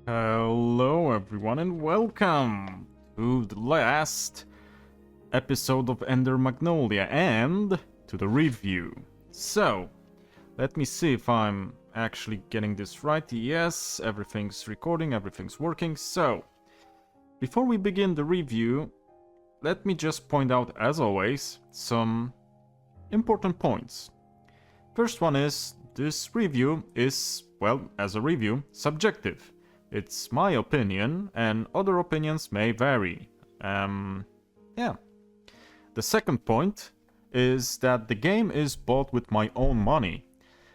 Hello everyone and welcome to the last episode of Ender Magnolia and to the review. So, let me see if I'm actually getting this right. Yes, everything's recording, everything's working. So, before we begin the review, let me just point out, as always, some important points. First one is, this review is, well, as a review, subjective. It's my opinion, and other opinions may vary. Yeah. The second point is that the game is bought with my own money.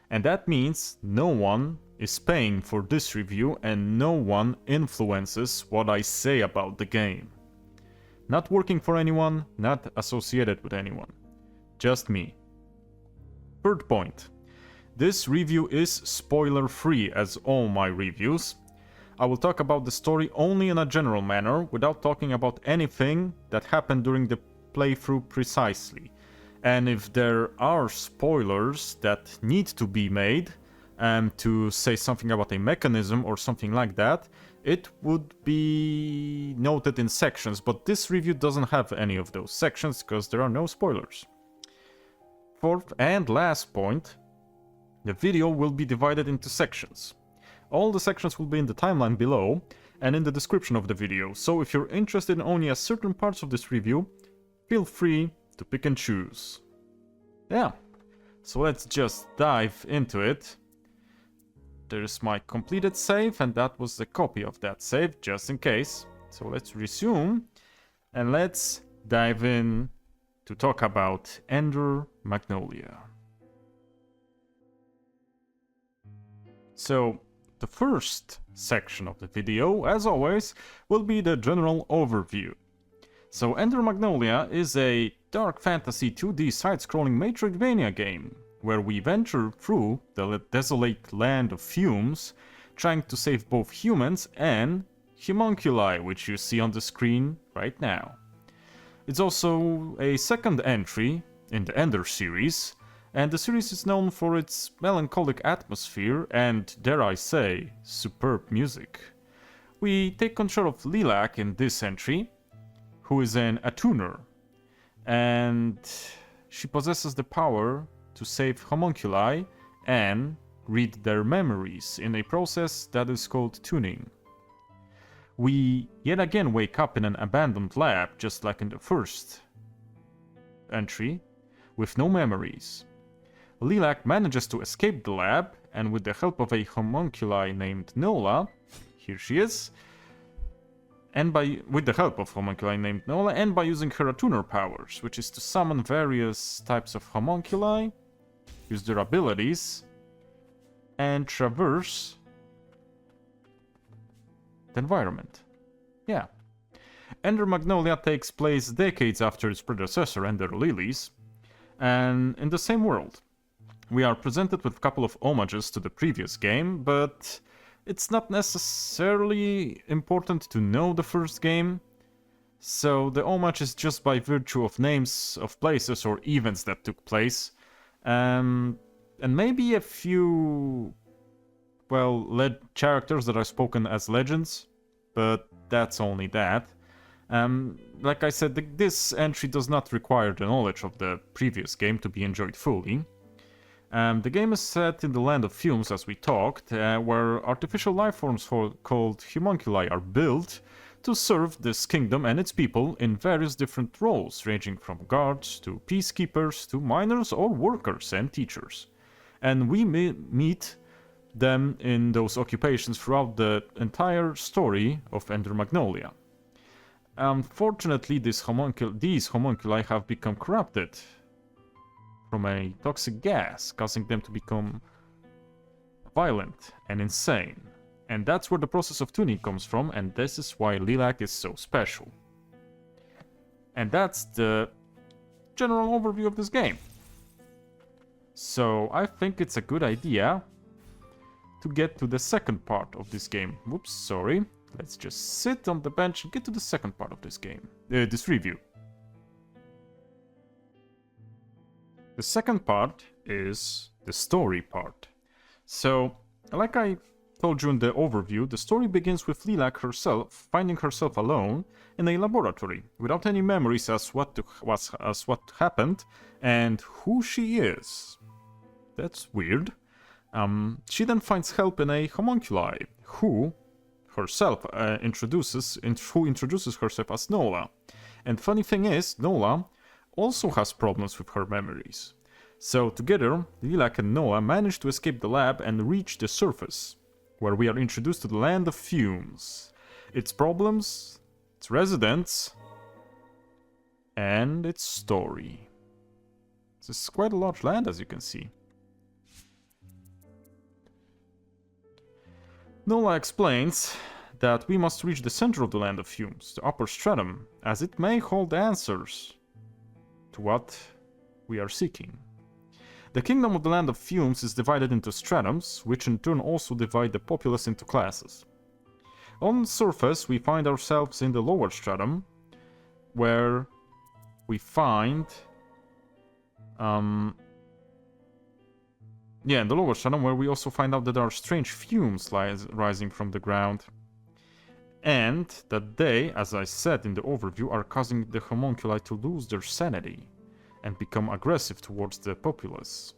And that means no one is paying for this review and no one influences what I say about the game. Not working for anyone, not associated with anyone. Just me. Third point. This review is spoiler-free as all my reviews. I will talk about the story only in a general manner, without talking about anything that happened during the playthrough precisely. And if there are spoilers that need to be made, to say something about a mechanism or something like that, it would be noted in sections, but this review doesn't have any of those sections because there are no spoilers. Fourth and last point, the video will be divided into sections. All the sections will be in the timeline below and in the description of the video, so if you're interested in only a certain parts of this review, feel free to pick and choose. Yeah, so let's just dive into it. There's my completed save, and that was the copy of that save, just in case. So let's resume, and let's dive in to talk about Ender Magnolia. So, the first section of the video, as always, will be the general overview. So Ender Magnolia is a dark fantasy 2D side-scrolling Metroidvania game, where we venture through the desolate land of fumes, trying to save both humans and homunculi, which you see on the screen right now. It's also a second entry in the Ender series, and the series is known for its melancholic atmosphere and, dare I say, superb music. We take control of Lilac in this entry, who is an attuner, and she possesses the power to save homunculi and read their memories in a process that is called tuning. We yet again wake up in an abandoned lab, just like in the first entry, with no memories. Lilac manages to escape the lab, and with the help of a homunculi named Nola, here she is, and by using her attuner powers, which is to summon various types of homunculi, use their abilities, and traverse the environment. Yeah. Ender Magnolia takes place decades after its predecessor, Ender Lilies, and in the same world. We are presented with a couple of homages to the previous game, but it's not necessarily important to know the first game, so the homage is just by virtue of names of places or events that took place, and maybe a few, well, characters that are spoken as legends, but that's only that. Like I said, this entry does not require the knowledge of the previous game to be enjoyed fully. The game is set in the land of fumes, as we talked, where artificial lifeforms called homunculi are built to serve this kingdom and its people in various different roles, ranging from guards to peacekeepers to miners or workers and teachers. And we meet them in those occupations throughout the entire story of Ender Magnolia. Unfortunately, these homunculi have become corrupted from a toxic gas, causing them to become violent and insane. And that's where the process of tuning comes from, and this is why Lilac is so special. And that's the general overview of this game. So I think it's a good idea to get to the second part of this game. Whoops, sorry. Let's just sit on the bench and get to the second part of this game, this review. The second part is the story part. So, like I told you in the overview, the story begins with Lilac herself finding herself alone in a laboratory, without any memories as what happened and who she is. That's weird. She then finds help in a homunculi, who herself introduces herself as Nola. And funny thing is, Nola also has problems with her memories. So together, Lilac and Nola manage to escape the lab and reach the surface, where we are introduced to the land of fumes, its problems, its residents, and its story. This is quite a large land, as you can see. Nola explains that we must reach the center of the land of fumes, the upper stratum, as it may hold answers to what we are seeking. The kingdom of the land of fumes is divided into stratums, which in turn also divide the populace into classes. On the surface, we find ourselves in the lower stratum, where we find... in the lower stratum, where we also find out that there are strange fumes rising from the ground. And that they, as I said in the overview, are causing the homunculi to lose their sanity and become aggressive towards the populace.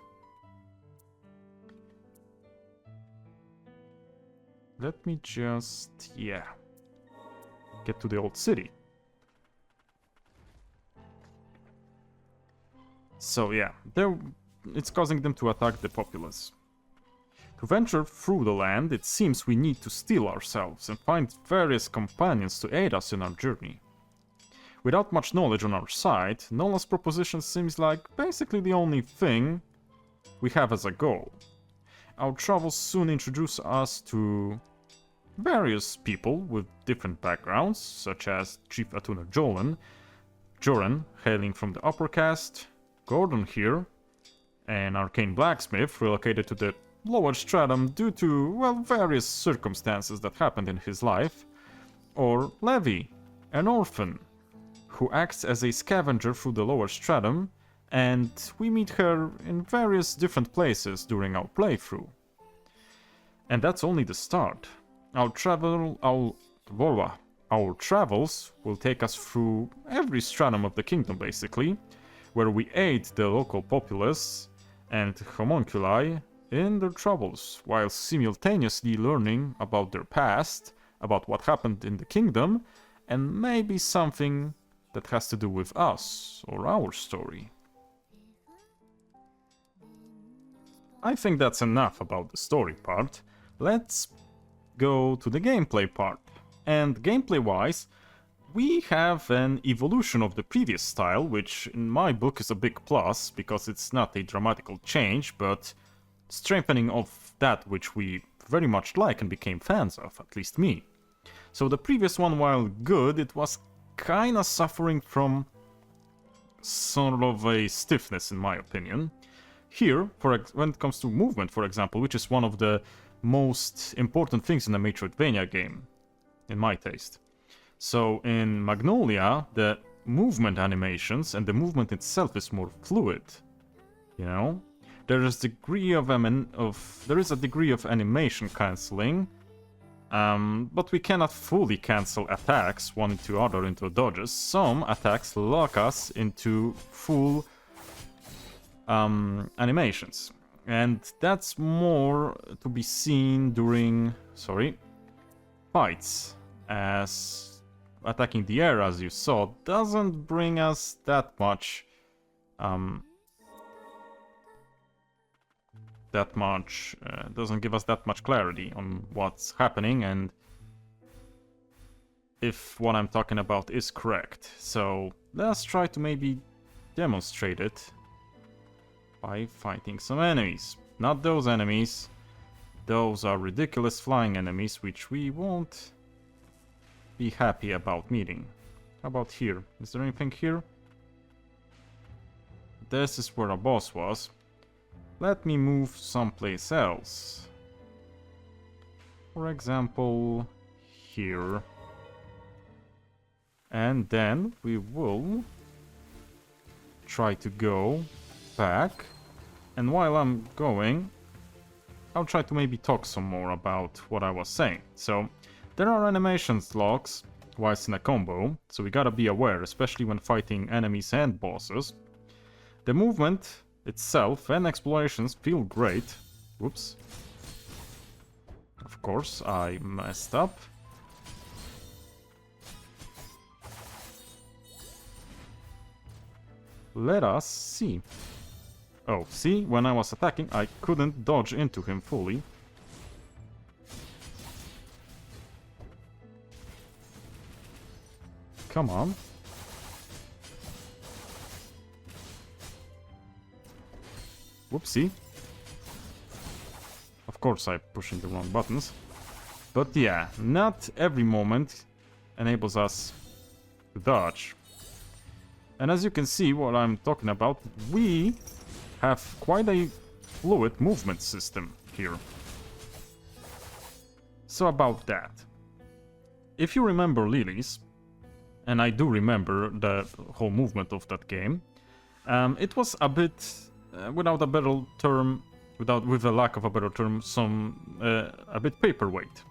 Let me just, get to the old city. So it's causing them to attack the populace. To venture through the land, it seems we need to steel ourselves and find various companions to aid us in our journey. Without much knowledge on our side, Nola's proposition seems like basically the only thing we have as a goal. Our travels soon introduce us to various people with different backgrounds, such as Chief Attuner Joran, hailing from the upper caste, Gordon here, an arcane blacksmith relocated to the lower stratum due to, various circumstances that happened in his life, or Levi, an orphan, who acts as a scavenger through the lower stratum, and we meet her in various different places during our playthrough. And that's only the start. Our travels will take us through every stratum of the kingdom, basically, where we aid the local populace and homunculi in their troubles, while simultaneously learning about their past, about what happened in the kingdom, and maybe something that has to do with us or our story. I think that's enough about the story part. Let's go to the gameplay part. And gameplay-wise, we have an evolution of the previous style, which in my book is a big plus, because it's not a dramatical change, but strengthening of that which we very much like and became fans of, at least me. So the previous one, while good, it was kinda suffering from sort of a stiffness, in my opinion. Here, when it comes to movement, for example, which is one of the most important things in a Metroidvania game, in my taste. So in Magnolia, the movement animations and the movement itself is more fluid, you know? There is a degree of animation cancelling, but we cannot fully cancel attacks one into other into dodges. Some attacks lock us into full animations, and that's more to be seen during fights, as attacking the air, as you saw, doesn't bring us that much doesn't give us that much clarity on what's happening and if what I'm talking about is correct. So let's try to maybe demonstrate it by fighting some enemies. Not those enemies. Those are ridiculous flying enemies which we won't be happy about meeting. How about here? Is there anything here? This is where a boss was. Let me move someplace else. For example, here. And then we will try to go back. And while I'm going, I'll try to maybe talk some more about what I was saying. So, there are animations logs whilst in a combo, so we gotta be aware, especially when fighting enemies and bosses. The movement itself and explorations feel great. Whoops. Of course, I messed up. Let us see. Oh, see? When I was attacking, I couldn't dodge into him fully. Come on. Whoopsie. Of course, I'm pushing the wrong buttons. But yeah, not every moment enables us to dodge. And as you can see what I'm talking about, we have quite a fluid movement system here. So about that. If you remember Lilies, and I do remember the whole movement of that game, it was a bit, without a better term, with a lack of a better term, a bit paperweight.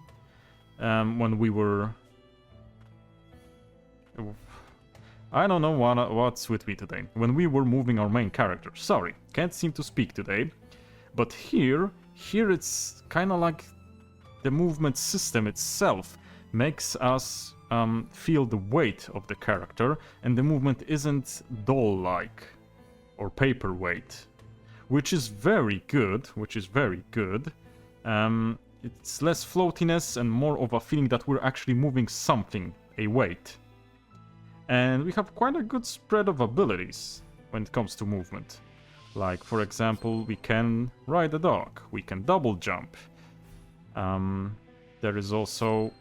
When we were... I don't know what's with me today. When we were moving our main character. Sorry, can't seem to speak today. But here it's kind of like the movement system itself makes us feel the weight of the character, and the movement isn't doll-like or paperweight, which is very good. It's less floatiness and more of a feeling that we're actually moving something, a weight. And we have quite a good spread of abilities when it comes to movement. Like, for example, we can ride a dog, we can double jump. There is also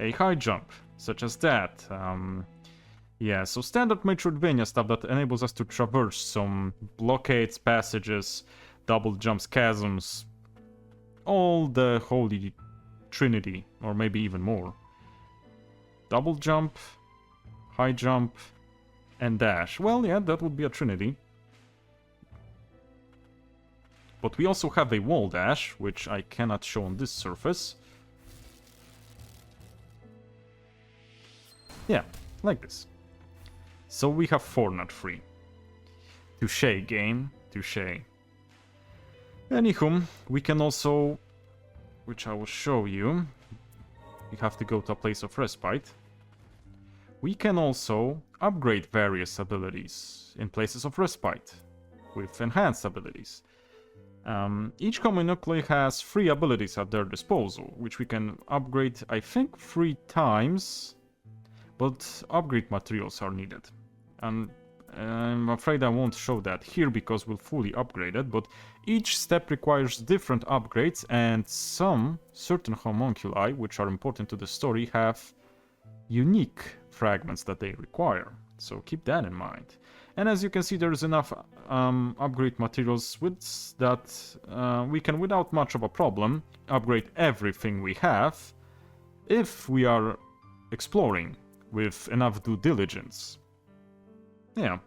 a high jump, such as that. Yeah, so standard Metroidvania stuff that enables us to traverse some blockades, passages, double jumps, chasms, all the holy trinity, or maybe even more. Double jump, high jump, and dash. Well, yeah, that would be a trinity. But we also have a wall dash, which I cannot show on this surface. Yeah, like this. So we have 4, not 3. Touché, game. Touché. Anywho, we can also, which I will show you, we have to go to a place of respite. We can also upgrade various abilities in places of respite with enhanced abilities. Each common nuclei has 3 abilities at their disposal, which we can upgrade, I think, 3 times, but upgrade materials are needed. And I'm afraid I won't show that here because we'll fully upgrade it, but each step requires different upgrades, and some certain homunculi, which are important to the story, have unique fragments that they require. So keep that in mind. And as you can see, there's enough upgrade materials with that we can, without much of a problem, upgrade everything we have if we are exploring with enough due diligence. Yeah.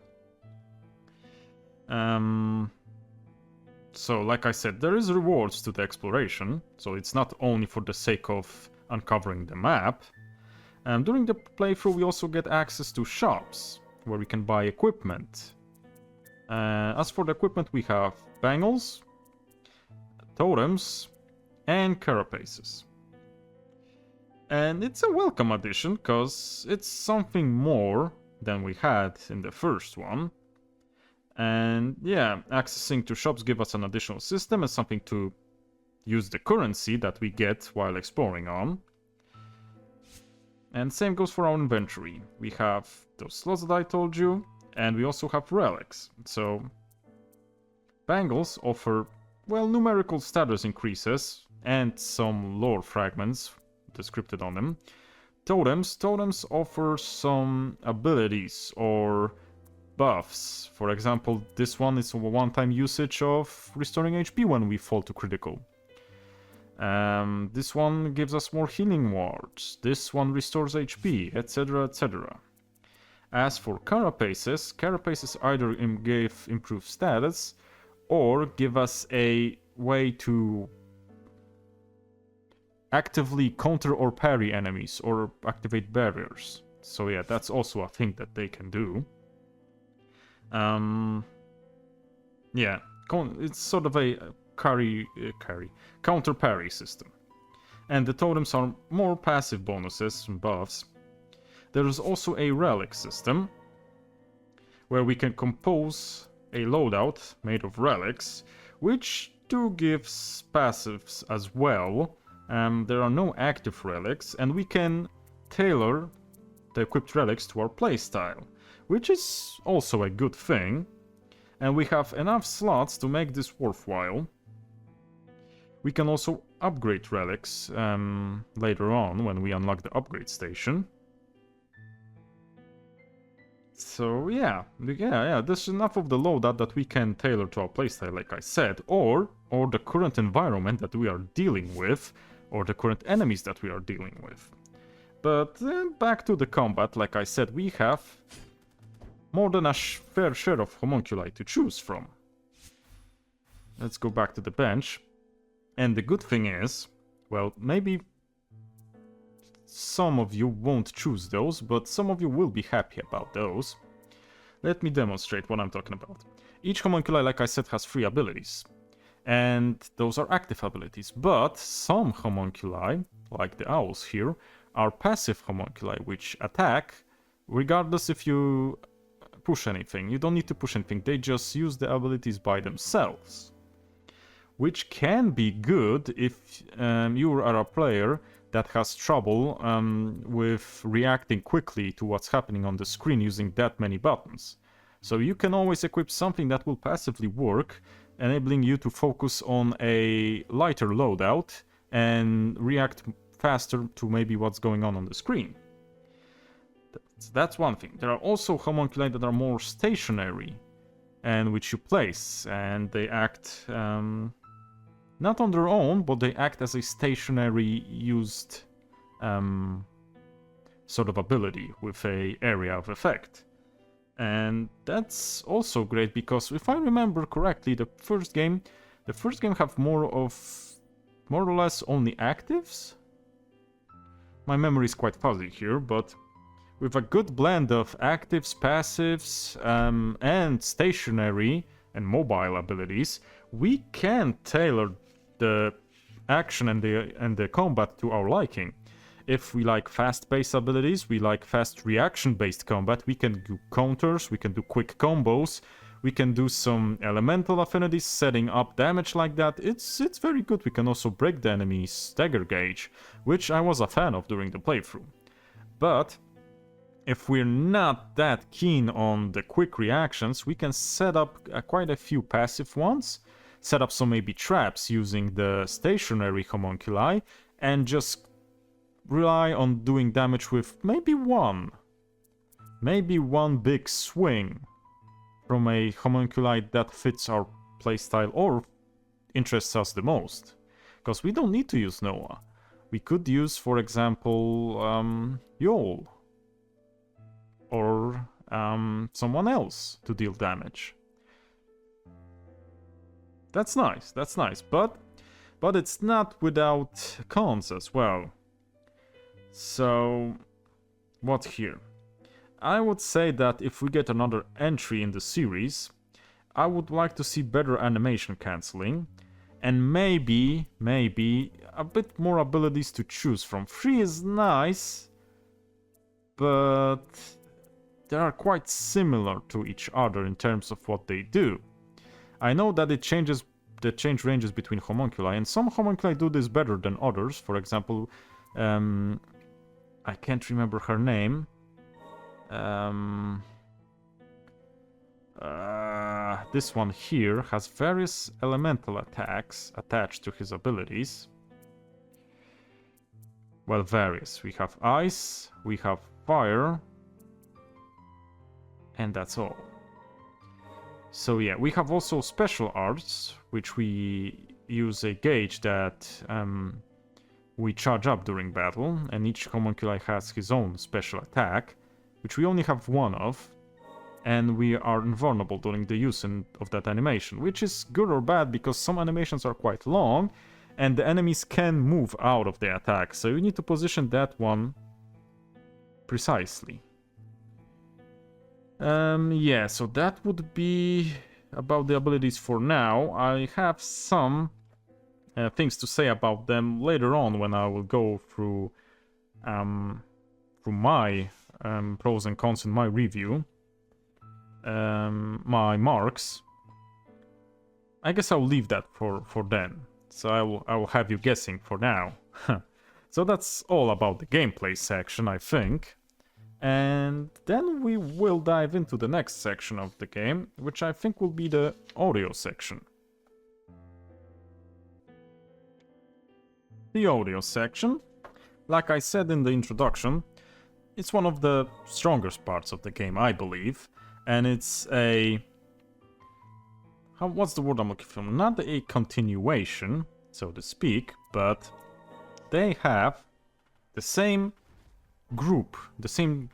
So, like I said, there is rewards to the exploration, so it's not only for the sake of uncovering the map. During the playthrough, we also get access to shops, where we can buy equipment. As for the equipment, we have bangles, totems, and carapaces. And it's a welcome addition, because it's something more than we had in the first one. And yeah, accessing to shops give us an additional system and something to use the currency that we get while exploring on. And same goes for our inventory. We have those slots that I told you, and we also have relics. So bangles offer, well, numerical status increases and some lore fragments descripted on them. Totems offer some abilities or buffs. For example, this one is a one-time usage of restoring HP when we fall to critical. This one gives us more healing wards. This one restores HP, etc, etc. As for carapaces either give improved status or give us a way to actively counter or parry enemies or activate barriers. So yeah, that's also a thing that they can do. Yeah, it's sort of a counter parry system. And the totems are more passive bonuses and buffs. There is also a relic system, where we can compose a loadout made of relics, which do give passives as well. There are no active relics, and we can tailor the equipped relics to our playstyle, which is also a good thing. And we have enough slots to make this worthwhile. We can also upgrade relics later on when we unlock the upgrade station. So yeah, there's enough of the loadout that we can tailor to our playstyle, like I said, or the current environment that we are dealing with, or the current enemies that we are dealing with. But back to the combat, like I said, we have more than a fair share of homunculi to choose from. Let's go back to the bench. And the good thing is, well, maybe some of you won't choose those, but some of you will be happy about those. Let me demonstrate what I'm talking about. Each homunculi, like I said, has 3 abilities. And those are active abilities. But some homunculi, like the owls here, are passive homunculi, which attack regardless if you push anything. You don't need to push anything, they just use the abilities by themselves. Which can be good if you are a player that has trouble with reacting quickly to what's happening on the screen using that many buttons. So you can always equip something that will passively work, enabling you to focus on a lighter loadout and react faster to maybe what's going on the screen. That's one thing. There are also homunculi that are more stationary, and which you place, and they act not on their own, but they act as a stationary used sort of ability with a area of effect. And that's also great because if I remember correctly, the first game have more or less only actives. My memory is quite fuzzy here, but with a good blend of actives, passives, and stationary and mobile abilities, we can tailor the action and the combat to our liking. If we like fast-paced abilities, we like fast reaction-based combat, we can do counters, we can do quick combos, we can do some elemental affinities, setting up damage like that. It's very good. We can also break the enemy's stagger gauge, which I was a fan of during the playthrough. But if we're not that keen on the quick reactions, we can set up quite a few passive ones, set up some maybe traps using the stationary homunculi, and just rely on doing damage with maybe one big swing from a homunculi that fits our playstyle or interests us the most. Because we don't need to use Noah. We could use, for example, Yol, or someone else to deal damage. That's nice, but it's not without cons as well. So, what here? I would say that if we get another entry in the series, I would like to see better animation cancelling, and maybe a bit more abilities to choose from. 3 is nice, but they are quite similar to each other in terms of what they do. I know that the change ranges between homunculi, and some homunculi do this better than others. For example, I can't remember her name. This one here has various elemental attacks attached to his abilities. Well, various. We have ice, we have fire, and that's all. So yeah, we have also special arts, which we use a gauge that we charge up during battle, and each homunculi has his own special attack, which we only have one of, and we are invulnerable during the use of that animation, which is good or bad because some animations are quite long and the enemies can move out of the attack, so you need to position that one precisely. Yeah, so that would be about the abilities for now. I have some things to say about them later on when I will go through my pros and cons in my review. My marks. I guess I'll leave that for then. So I will have you guessing for now. So that's all about the gameplay section, I think. And then we will dive into the next section of the game, which I think will be the audio section. The audio section, like I said in the introduction, it's one of the strongest parts of the game, I believe. And it's a... what's the word I'm looking for? Not a continuation, so to speak, but they have the same group, the same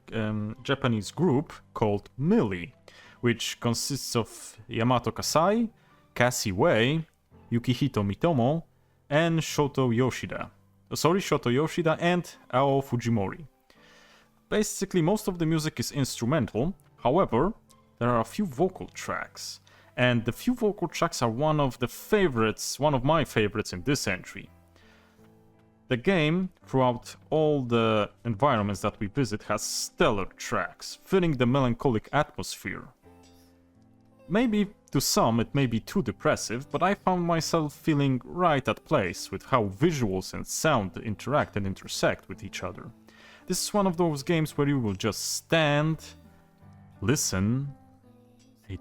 Japanese group called Millie, which consists of Yamato Kasai, Cassie Wei, Yukihito Mitomo, and Shoto Yoshida. Shoto Yoshida and Ao Fujimori. Basically, most of the music is instrumental. However, there are a few vocal tracks, and the few vocal tracks are one of my favorites in this entry. The game, throughout all the environments that we visit, has stellar tracks, fitting the melancholic atmosphere. Maybe to some it may be too depressive, but I found myself feeling right at place with how visuals and sound interact and intersect with each other. This is one of those games where you will just stand, listen,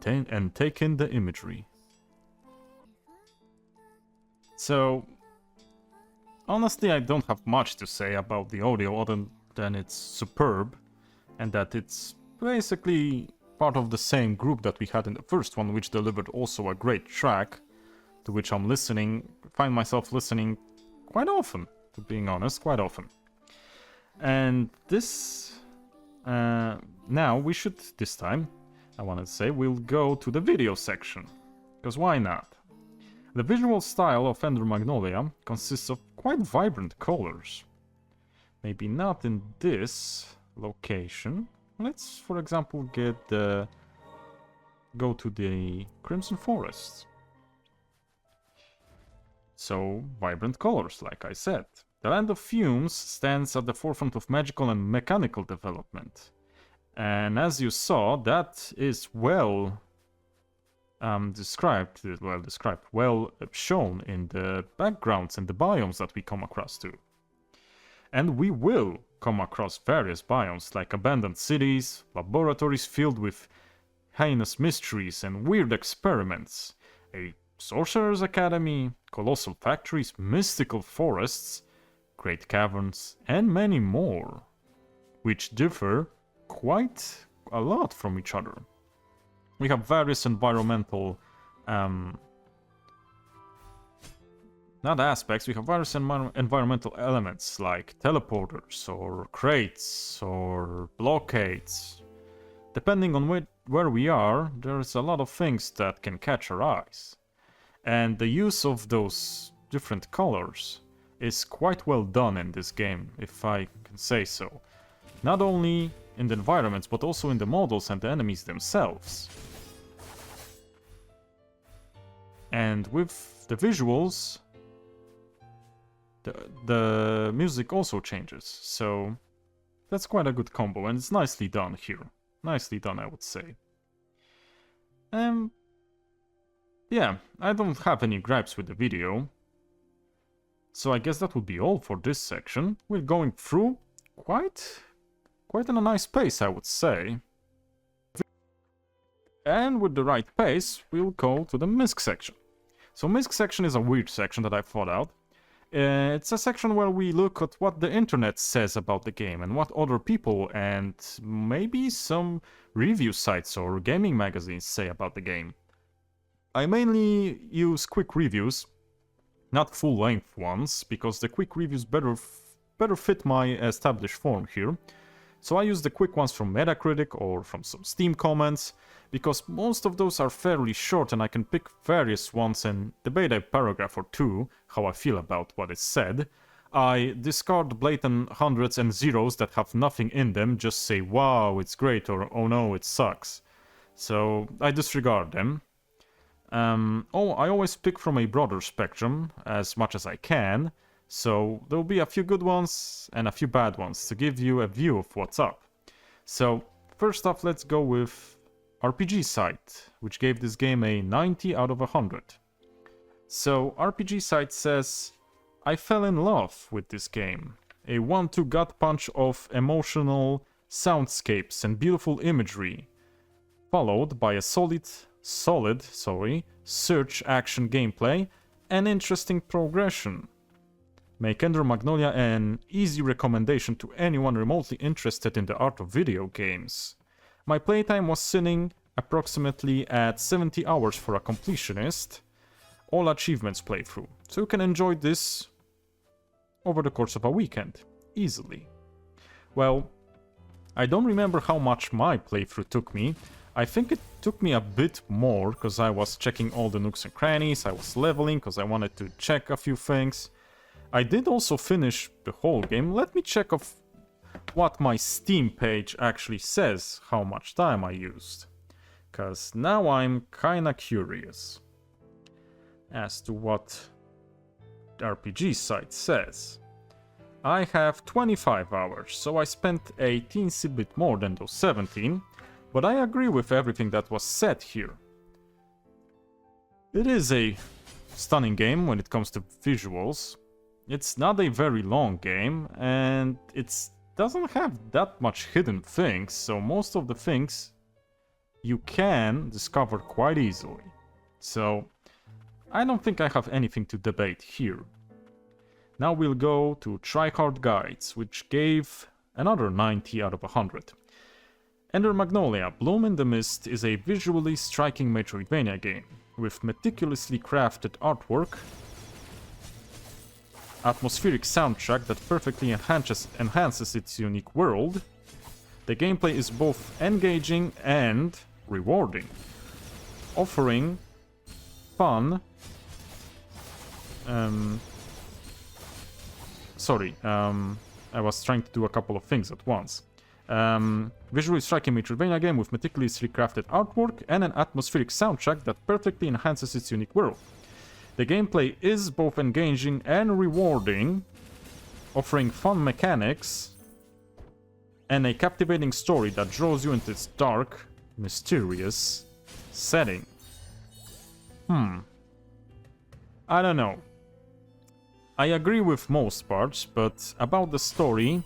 and take in the imagery. So, honestly, I don't have much to say about the audio other than it's superb, and that it's basically part of the same group that we had in the first one, which delivered also a great track, to which find myself listening quite often, to being honest, quite often. And this, now we should, this time, I wanted to say, we'll go to the video section, because why not? The visual style of Ender Magnolia consists of quite vibrant colors. Maybe not in this location. Let's, for example, go to the Crimson Forest. So, vibrant colors, like I said. The Land of Fumes stands at the forefront of magical and mechanical development. And as you saw, that is well shown in the backgrounds and the biomes that we come across to. And we will come across various biomes like abandoned cities, laboratories filled with heinous mysteries and weird experiments, a sorcerer's academy, colossal factories, mystical forests, great caverns, and many more, which differ quite a lot from each other. We have various environmental environmental elements like teleporters or crates or blockades. Depending on where we are, there's a lot of things that can catch our eyes. And the use of those different colors is quite well done in this game, if I can say so. Not only in the environments, but also in the models and the enemies themselves. And with the visuals, the music also changes, so that's quite a good combo, and it's nicely done here. Nicely done, I would say. Yeah, I don't have any gripes with the video. So I guess that would be all for this section. We're going through quite in a nice pace, I would say. And with the right pace, we'll go to the Misc section. So Misc section is a weird section that I thought out. It's a section where we look at what the internet says about the game and what other people and maybe some review sites or gaming magazines say about the game. I mainly use quick reviews, not full-length ones, because the quick reviews better fit my established form here. So I use the quick ones from Metacritic or from some Steam comments, because most of those are fairly short and I can pick various ones and debate a paragraph or two how I feel about what is said. I discard blatant hundreds and zeros that have nothing in them, just say wow, it's great, or oh no, it sucks. So I disregard them. I always pick from a broader spectrum, as much as I can, so there'll be a few good ones and a few bad ones to give you a view of what's up. So first off, let's go with RPG Site, which gave this game a 90 out of 100. So RPG Site says, I fell in love with this game. A one-two gut punch of emotional soundscapes and beautiful imagery, followed by a solid search action gameplay and interesting progression. Make Ender Magnolia an easy recommendation to anyone remotely interested in the art of video games. My playtime was sitting approximately at 70 hours for a completionist, all achievements playthrough, so you can enjoy this over the course of a weekend, easily. Well, I don't remember how much my playthrough took me. I think it took me a bit more, because I was checking all the nooks and crannies, I was leveling, because I wanted to check a few things. I did also finish the whole game. Let me check off what my Steam page actually says, how much time I used. Because now I'm kinda curious as to what the RPG Site says. I have 25 hours, so I spent a teensy bit more than those 17, but I agree with everything that was said here. It is a stunning game when it comes to visuals. It's not a very long game, and it doesn't have that much hidden things, so most of the things you can discover quite easily. So I don't think I have anything to debate here. Now we'll go to Tryhard Guides, which gave another 90 out of 100. Ender Magnolia, Bloom in the Mist is a visually striking Metroidvania game, with meticulously crafted artwork, atmospheric soundtrack that perfectly enhances its unique world. The gameplay is both engaging and rewarding, offering fun. I was trying to do a couple of things at once. Visually striking Metroidvania game with meticulously crafted artwork and an atmospheric soundtrack that perfectly enhances its unique world. The gameplay is both engaging and rewarding, offering fun mechanics and a captivating story that draws you into its dark, mysterious setting. I don't know. I agree with most parts, but about the story,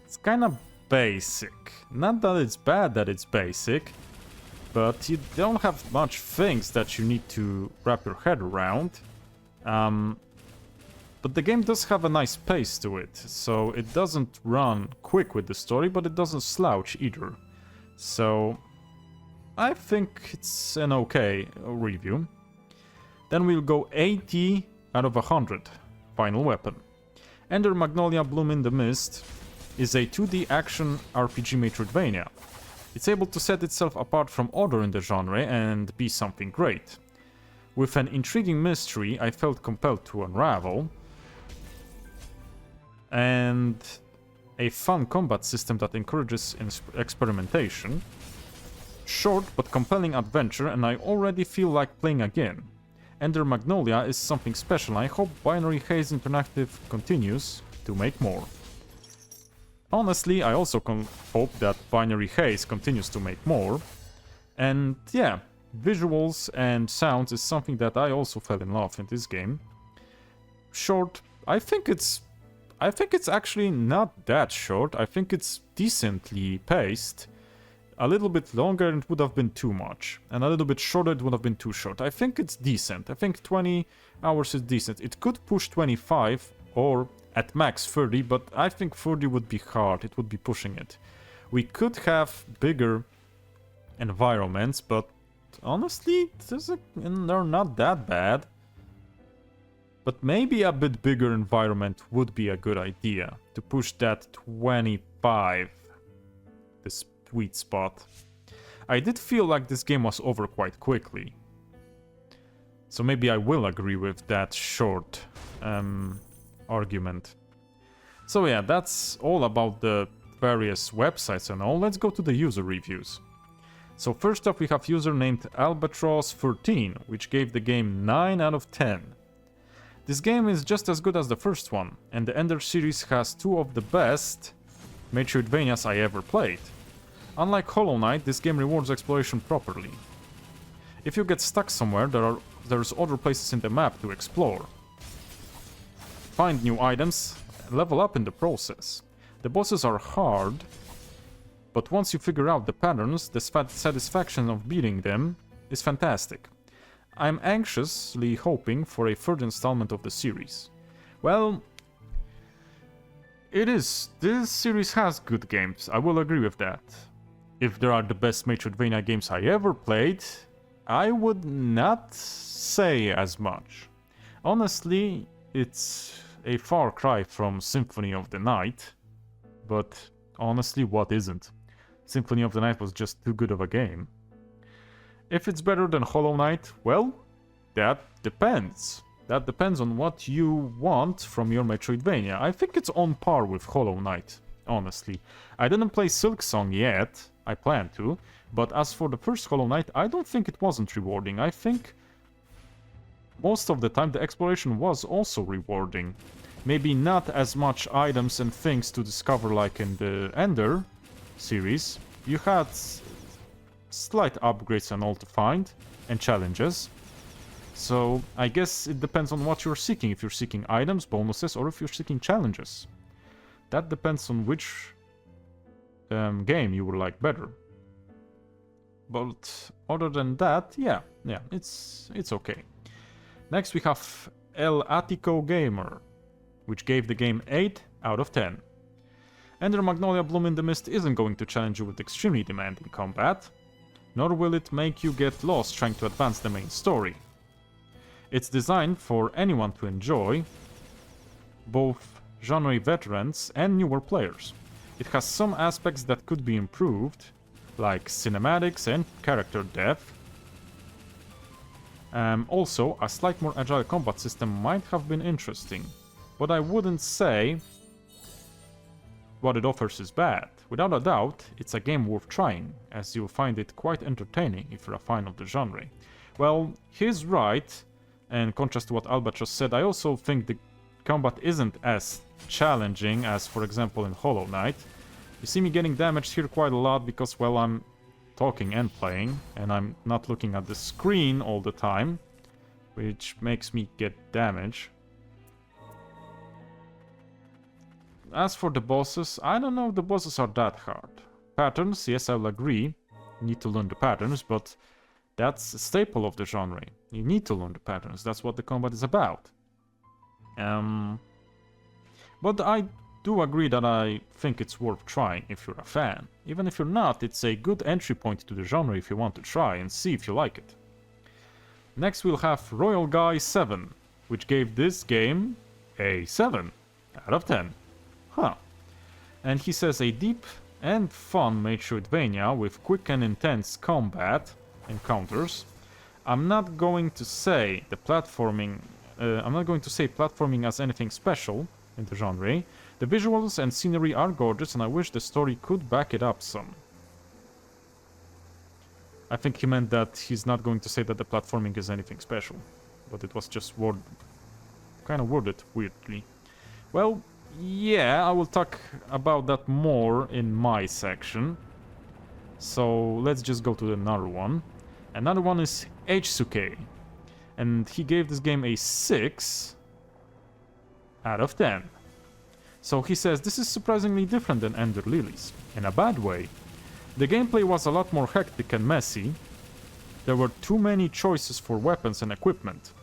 it's kinda basic. Not that it's bad that it's basic, but you don't have much things that you need to wrap your head around. But the game does have a nice pace to it, so it doesn't run quick with the story, but it doesn't slouch either. So I think it's an okay review. Then we'll go 80 out of 100. Final Weapon. Ender Magnolia Bloom in the Mist is a 2D action RPG Metroidvania. It's able to set itself apart from other in the genre and be something great. With an intriguing mystery I felt compelled to unravel, and a fun combat system that encourages experimentation. Short but compelling adventure, and I already feel like playing again. Ender Magnolia is something special, and I hope Binary Haze Interactive continues to make more. Honestly, I also hope that Binary Haze continues to make more. And yeah, visuals and sounds is something that I also fell in love in this game. Short, I think it's actually not that short. I think it's decently paced. A little bit longer it would have been too much, and a little bit shorter it would have been too short. I think it's decent. I think 20 hours is decent. It could push 25 or at max 30, but I think 30 would be hard. It would be pushing it. We could have bigger environments, but honestly, they're not that bad. But maybe a bit bigger environment would be a good idea to push that 25. this sweet spot. I did feel like this game was over quite quickly. So maybe I will agree with that short argument. So yeah, that's all about the various websites and all. Let's go to the user reviews. So first up we have user named Albatross13, which gave the game 9 out of 10. This game is just as good as the first one, and the Ender series has two of the best Metroidvanias I ever played. Unlike Hollow Knight, this game rewards exploration properly. If you get stuck somewhere, there's other places in the map to explore. Find new items, level up in the process. The bosses are hard, but once you figure out the patterns, the satisfaction of beating them is fantastic. I'm anxiously hoping for a third installment of the series. Well, this series has good games, I will agree with that. If they are the best Metroidvania games I ever played, I would not say as much. Honestly, it's a far cry from Symphony of the Night, but honestly, what isn't? Symphony of the Night was just too good of a game. If it's better than Hollow Knight, well, that depends. That depends on what you want from your Metroidvania. I think it's on par with Hollow Knight, honestly. I didn't play Silksong yet, I plan to, but as for the first Hollow Knight, I don't think it wasn't rewarding. I think most of the time the exploration was also rewarding. Maybe not as much items and things to discover like in the Ender series. You had slight upgrades and all to find, and challenges. So I guess it depends on what you're seeking, if you're seeking items, bonuses, or if you're seeking challenges. That depends on which game you would like better. But other than that, yeah, it's okay. Next we have El Atico Gamer, which gave the game 8 out of 10. Ender Magnolia Bloom in the Mist isn't going to challenge you with extremely demanding combat, nor will it make you get lost trying to advance the main story. It's designed for anyone to enjoy, both genre veterans and newer players. It has some aspects that could be improved, like cinematics and character depth. Also, a slight more agile combat system might have been interesting, but I wouldn't say what it offers is bad. Without a doubt, it's a game worth trying, as you'll find it quite entertaining if you're a fan of the genre. Well, he's right, and in contrast to what Albatross said, I also think the combat isn't as challenging as, for example, in Hollow Knight. You see me getting damaged here quite a lot because, well, I'm talking and playing, and I'm not looking at the screen all the time, which makes me get damage. As for the bosses, I don't know if the bosses are that hard. Patterns, yes, I'll agree. You need to learn the patterns, but that's a staple of the genre. You need to learn the patterns, that's what the combat is about. But I do agree that I think it's worth trying if you're a fan. Even if you're not, it's a good entry point to the genre if you want to try and see if you like it. Next we'll have Royal Guy 7, which gave this game a 7 out of 10. Huh. And he says a deep and fun Metroidvania with quick and intense combat encounters. I'm not going to say platforming as anything special in the genre. The visuals and scenery are gorgeous, and I wish the story could back it up some. I think he meant that he's not going to say that the platforming is anything special, but it was just kind of worded weirdly. Well, yeah, I will talk about that more in my section. So let's just go to another one. Another one is Hsuke, and he gave this game a 6 out of 10. So he says this is surprisingly different than Ender Lilies, in a bad way. The gameplay was a lot more hectic and messy. There were too many choices for weapons and equipment.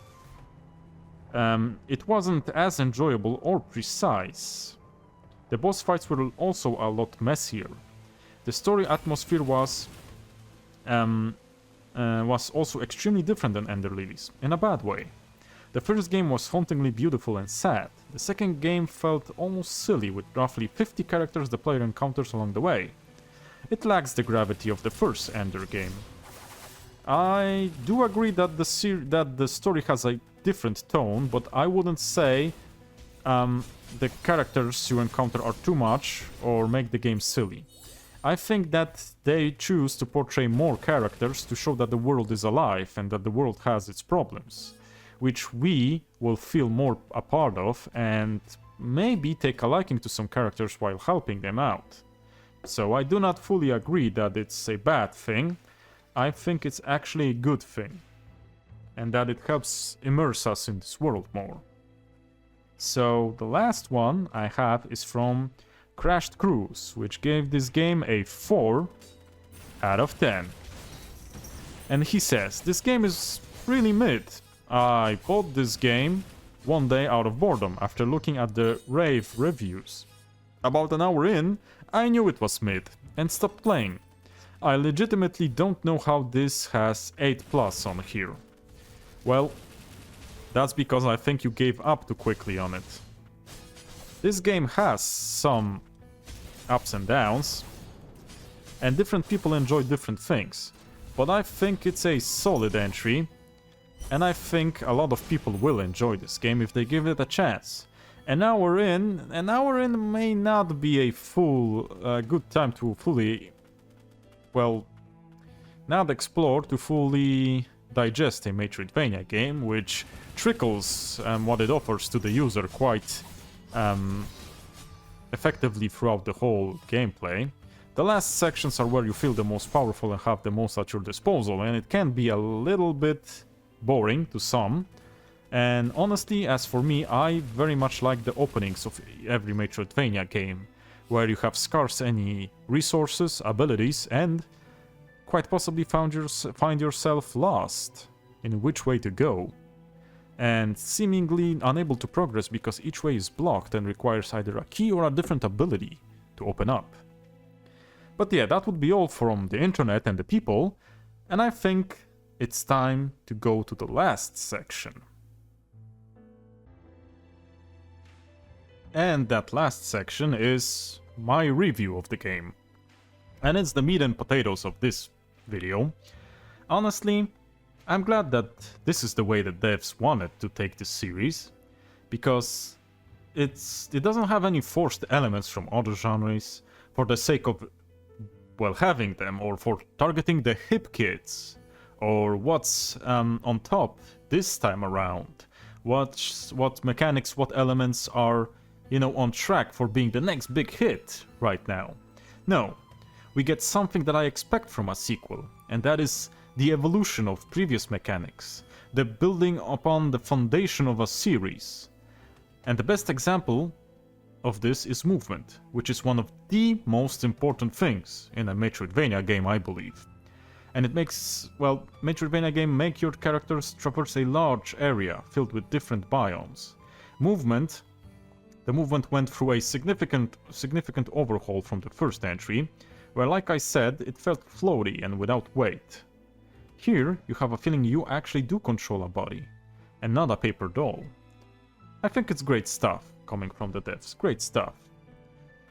It wasn't as enjoyable or precise. The boss fights were also a lot messier. The story atmosphere was also extremely different than Ender Lilies, in a bad way. The first game was hauntingly beautiful and sad. The second game felt almost silly, with roughly 50 characters the player encounters along the way. it lacks the gravity of the first Ender game. I do agree that the story has a different tone, but I wouldn't say the characters you encounter are too much or make the game silly. I think that they choose to portray more characters to show that the world is alive and that the world has its problems, which we will feel more a part of and maybe take a liking to some characters while helping them out. So I do not fully agree that it's a bad thing. I think it's actually a good thing, and that it helps immerse us in this world more. So the last one I have is from Crashed Cruise, which gave this game a 4 out of 10. And he says, this game is really mid. I bought this game one day out of boredom after looking at the rave reviews. About an hour in, I knew it was mid and stopped playing. I legitimately don't know how this has 8+ on here. Well, that's because I think you gave up too quickly on it. This game has some ups and downs, and different people enjoy different things, but I think it's a solid entry, and I think a lot of people will enjoy this game if they give it a chance. An hour in may not be a good time to fully, well, not explore, to fully digest a Metroidvania game, which trickles what it offers to the user quite effectively throughout the whole gameplay. The last sections are where you feel the most powerful and have the most at your disposal, and it can be a little bit boring to some. And honestly, as for me, I very much like the openings of every Metroidvania game, where you have scarce any resources, abilities, and quite possibly find yourself lost in which way to go, and seemingly unable to progress because each way is blocked and requires either a key or a different ability to open up. But yeah, that would be all from the internet and the people, and I think it's time to go to the last section. And that last section is my review of the game. And it's the meat and potatoes of this video. Honestly, I'm glad that this is the way the devs wanted to take this series, because it doesn't have any forced elements from other genres for the sake of, well, having them, or for targeting the hip kids, or what's on top this time around, what mechanics, what elements are, you know, on track for being the next big hit right now. No, we get something that I expect from a sequel, and that is the evolution of previous mechanics, the building upon the foundation of a series. And the best example of this is movement, which is one of the most important things in a Metroidvania game, I believe. And it makes, well, Metroidvania game make your characters traverse a large area filled with different biomes. The movement went through a significant overhaul from the first entry, where, like I said, it felt floaty and without weight. Here, you have a feeling you actually do control a body, and not a paper doll. I think it's great stuff coming from the devs, great stuff.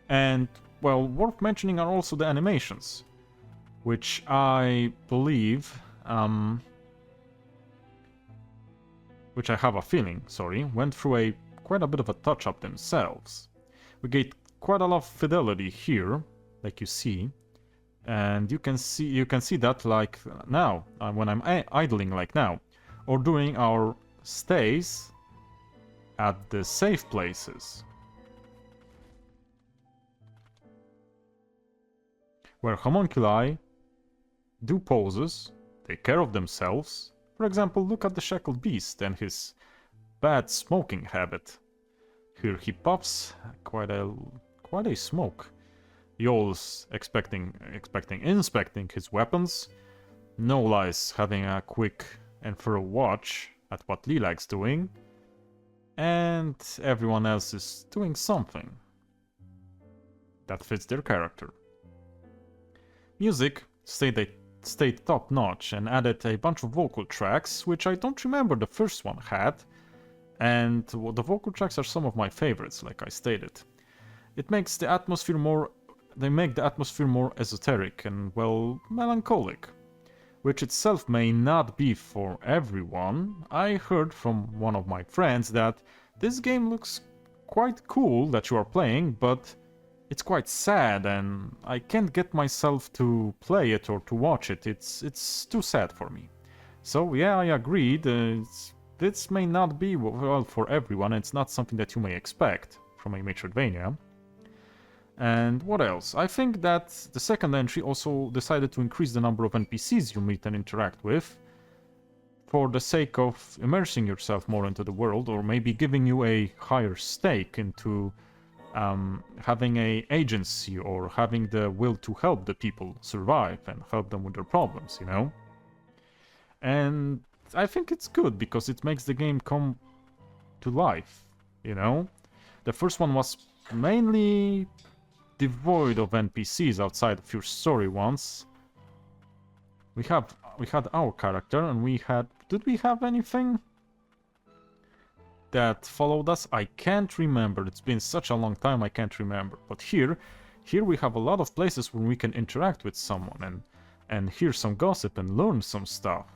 And, well, worth mentioning are also the animations, which I believe, which I have a feeling, went through quite a bit of a touch-up themselves. We get quite a lot of fidelity here, like you see, and you can see that like now, when I'm idling like now, or during our stays at the safe places, where homunculi do poses, take care of themselves. For example, look at the shackled beast and his bad smoking habit. Here he puffs quite a smoke. Yol's inspecting his weapons. No lies having a quick and thorough watch at what Lilag's doing. And everyone else is doing something that fits their character. Music stayed top notch and added a bunch of vocal tracks, which I don't remember the first one had. And the vocal tracks are some of my favorites, like I stated. It makes the atmosphere more they make the atmosphere more esoteric and, well, melancholic, which itself may not be for everyone. I heard from one of my friends that this game looks quite cool that you are playing, but it's quite sad and I can't get myself to play it or to watch it. It's too sad for me. So yeah, I agreed. This may not be well for everyone. It's not something that you may expect from a Metroidvania. And what else? I think that the second entry also decided to increase the number of NPCs you meet and interact with for the sake of immersing yourself more into the world, or maybe giving you a higher stake into having a agency or having the will to help the people survive and help them with their problems, you know? And I think it's good because it makes the game come to life, you know? The first one was mainly devoid of NPCs outside of your story ones. We had our character and we had... Did we have anything that followed us? I can't remember. It's been such a long time I can't remember. But here we have a lot of places where we can interact with someone and hear some gossip and learn some stuff.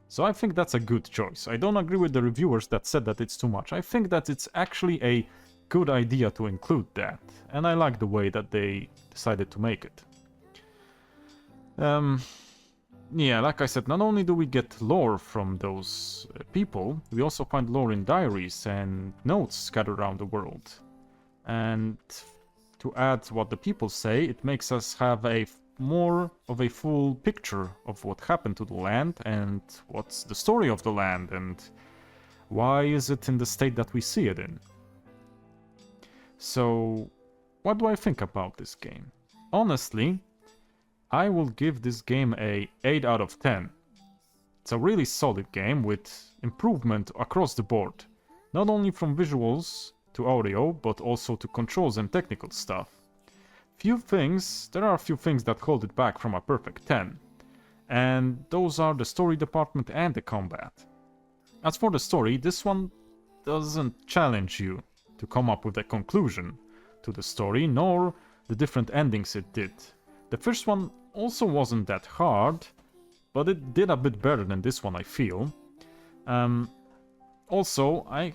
So I think that's a good choice. I don't agree with the reviewers that said that it's too much. I think that it's actually a good idea to include that. And I like the way that they decided to make it. Yeah, like I said, not only do we get lore from those people, we also find lore in diaries and notes scattered around the world. And to add what the people say, it makes us have a more of a full picture of what happened to the land and what's the story of the land and why is it in the state that we see it in. So, what do I think about this game? Honestly, I will give this game a 8 out of 10. It's a really solid game with improvement across the board. Not only from visuals to audio, but also to controls and technical stuff. There are a few things that hold it back from a perfect 10. And those are the story department and the combat. As for the story, this one doesn't challenge you to come up with a conclusion to the story, nor the different endings it did. The first one also wasn't that hard, but it did a bit better than this one, I feel. Also, I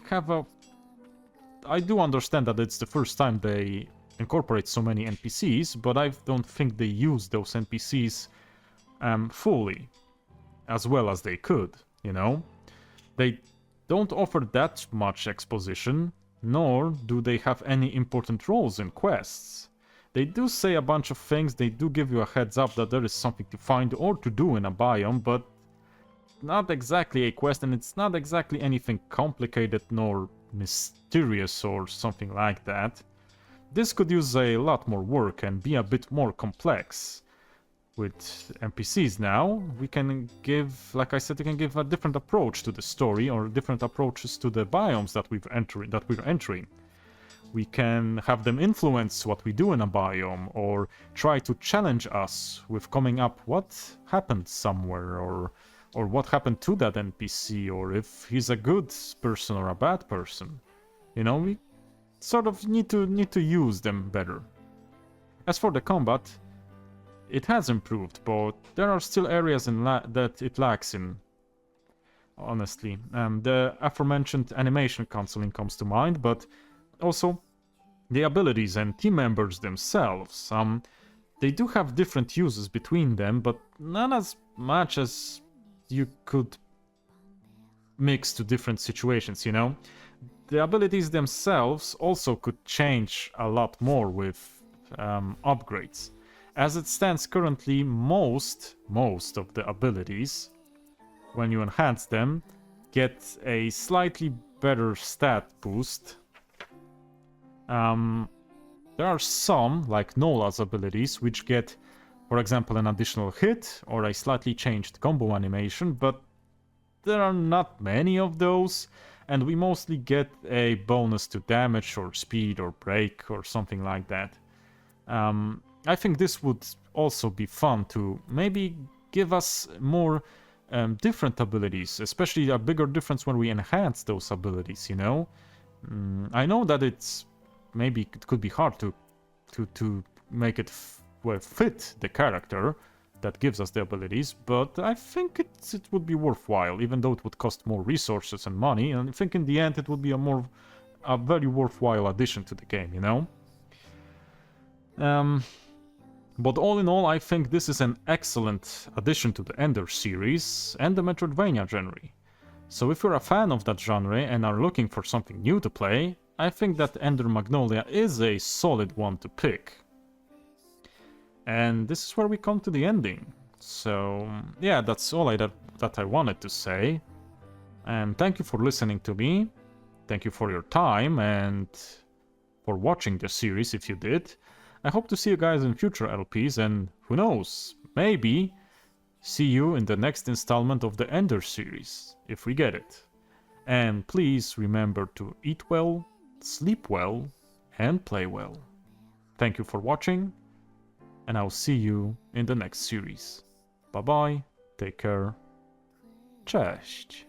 do understand that it's the first time they incorporate so many NPCs, but I don't think they use those NPCs fully, as well as they could, you know? They don't offer that much exposition, nor do they have any important roles in quests. They do say a bunch of things, they do give you a heads up that there is something to find or to do in a biome, but not exactly a quest, and it's not exactly anything complicated nor mysterious or something like that. This could use a lot more work and be a bit more complex. With NPCs now, we can give, like I said, we can give a different approach to the story or different approaches to the biomes that we're entering. We can have them influence what we do in a biome, or try to challenge us with coming up what happened somewhere, or what happened to that NPC, or if he's a good person or a bad person. You know, we sort of need to use them better. As for the combat, it has improved, but there are still areas that it lacks in. Honestly, the aforementioned animation counseling comes to mind, but also the abilities and team members themselves. They do have different uses between them, but not as much as you could mix to different situations, you know? The abilities themselves also could change a lot more with upgrades. As it stands currently, most of the abilities, when you enhance them, get a slightly better stat boost. There are some, like Nola's abilities, which get, for example, an additional hit or a slightly changed combo animation, but there are not many of those, and we mostly get a bonus to damage or speed or break or something like that. I think this would also be fun to maybe give us more different abilities, especially a bigger difference when we enhance those abilities, you know? I know that maybe it could be hard to make it well, fit the character that gives us the abilities, but I think it would be worthwhile, even though it would cost more resources and money, and I think in the end it would be a very worthwhile addition to the game, you know? But all in all, I think this is an excellent addition to the Ender series and the Metroidvania genre. So if you're a fan of that genre and are looking for something new to play, I think that Ender Magnolia is a solid one to pick. And this is where we come to the ending. So yeah, that's all that I wanted to say. And thank you for listening to me. Thank you for your time and for watching the series if you did. I hope to see you guys in future LPs, and who knows, maybe see you in the next installment of the Ender series, if we get it. And please remember to eat well, sleep well, and play well. Thank you for watching, and I'll see you in the next series. Bye bye, take care, cześć.